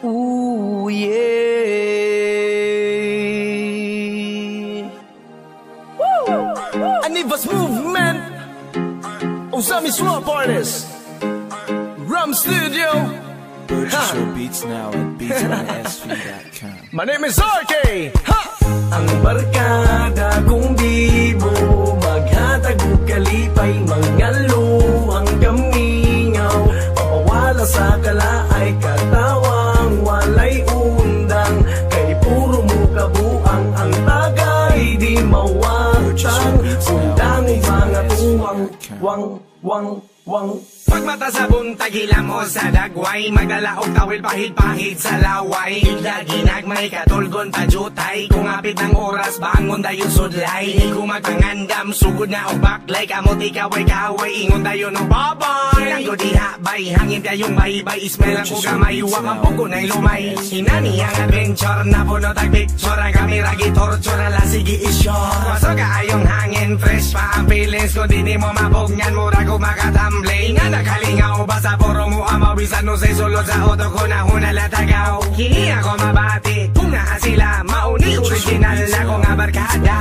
Ooh, yeah. Woo! Anivas Movement, Osami Swamp Artist, Rum Studio. Purchase your beats now at beatsmysv.com. My name is RK. Ha! Ang barkada kung di mo maghatag o kalipay, mangalo ang kamingaw, papawala sa kalaay, katawang walay undang, kay puro mo kabuang, ang tagay di mawatang, undang mga tuwang, wang. Pagmata sa buntag, hila mo sa dagway, magdalaog tawil pahid-pahid sa laway, bigla ginagmay katulgon tajutay, kung apit ng oras bangon dayo sudlay, kung magpangandam sugod na o baklay, kamot ikaway kaway ingon dayo no babay, hinang ko diha bay, hangin dayong baybay, ismail ang kugamay, huwag ang puko na'y lumay, hinani ang adventure na puno tag picture, ang kamera gitorture ala sige isyore, waso ka ayong hangin, fresh pa ang feelings ko, di mo mabugnan mura ko makatamblay, nga nakalingaw, basta puro mo amaw, bisan no say sulod sa auto ko na hunalatagaw, hindi ako mabati, kung naa sila, mauni original ako nga barkada,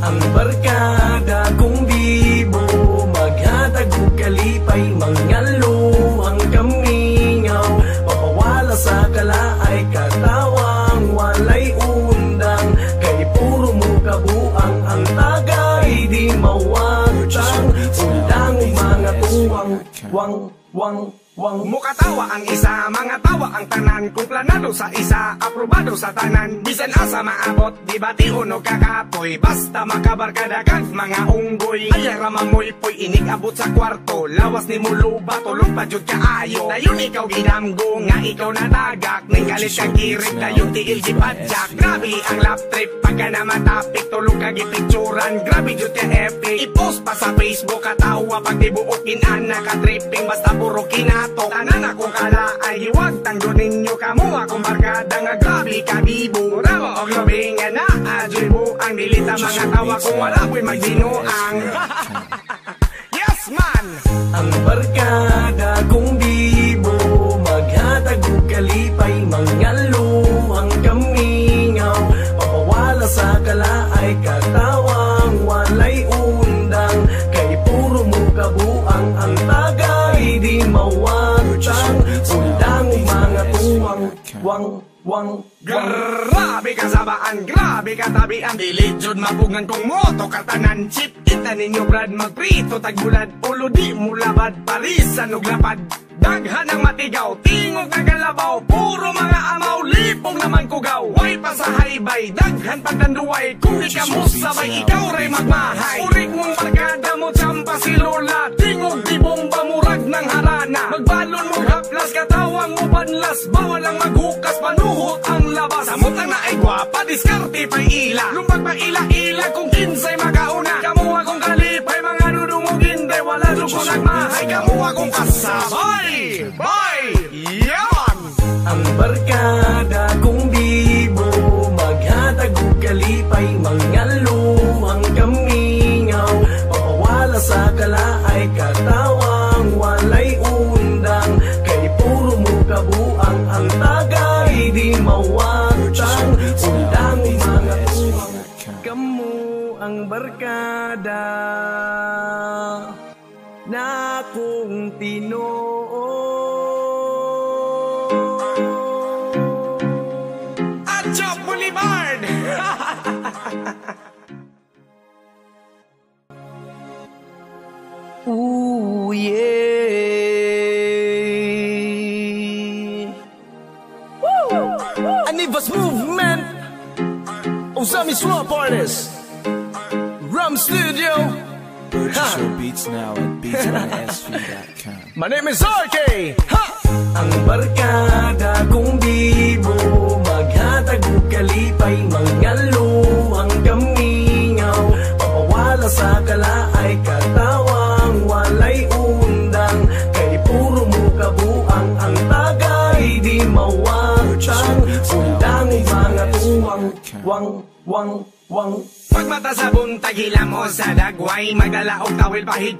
Ang barkada kung di mo maghatag o kalipay, mangalo ang kamingaw, papawala sa kalaay, katawang walay undang, kay puro mo kabuang, ang tagay di mawatang, undang mga tuwang, wang. Mukatawa ang isa, mga tawa ang tanan, kung planado sa isa, aprobado sa tanan, bisan asa maabot, di bati unog kakapoy, basta makabarkadagan mga unggoy, ayara mamoy poy, inig abot sa kwarto, lawas ni muluba, tulog pa jud kaayo, dayon ikaw ginamgo, nga ikaw natagak, ning galit kang kirik, dayon tiil gipadyak, grabe ang lap trip, pagka na matapik, tulog ka gipicturan, grabe jud ka epic, i-post pa sa Facebook, katawa, pag di buok inana ka tripping, basta puro kinato, tanan akong kalaay, huwag tanggo ninyo kamo akong barkada nga grabe kabibo, ramo og lobing nga na adyoy buang, dilita mga tawa kung wala ko'y magdinuang. Yes man! Ang barkada kung di mo maghatag o kalipay, mangalo ang kamingaw, papawala sa kalaay, katawang walay undang, kay puro mo kabuang, ang tagay di mawatang, undang mga tuwang, wang. Grabe ka sabaan, grabe ka tabian, dili jud mapugngan kong moto katanan, chip kita ninyo brad, magprito tagbulad, ulo di mo labad, parisan og lapad, daghan ang matigaw, tingog na galabaw, puro mga amaw, lipong naman kugaw, way pa sa haybay, daghan pagdanduay, kung di ka mo sabay, ikaw ray magmahay, urik mong barkada mo, tsampa si Lola, tingog di bomba, murag ng harana, magbalon mo haplas, katawang mo banlas, bawal ang maghukas, panuhot ang labas, samot lang na ay gwapa, diskarte pa'y ila, lumpag pa ila-ila, kung kinsay makauna, kamu akong kalipay, mga dudungog hindi, wala dugo nagmahay, kamu akong kasabay, bye, yaman! Ang barkada kung di mo maghatag o kalipay, mangalo ang kamingaw, papawala sa kalaay, katawang walay undang, kay puro mo kabuang, ang tagay di mawatang, undang mga tuwang, kamu ang barkada na kung tinoo. Chop Boulevard! Ooh, yeah. Woo! Anivas Movement, Osami Swamp Artist, Rum Studio. Purchase your beats now at beatsmysv.com. My name is RK. Ha! Ang barkada kung di mo maghatag o kalipay, mangalo ang kamingaw, papawala sa kalaay, katawang walay undang, kay puro mo kabuang, ang tagay di mawatang, undang mga tuwang, wang. Pagmata sa buntag, hila mo sa dagway, magdalaog tawil pahid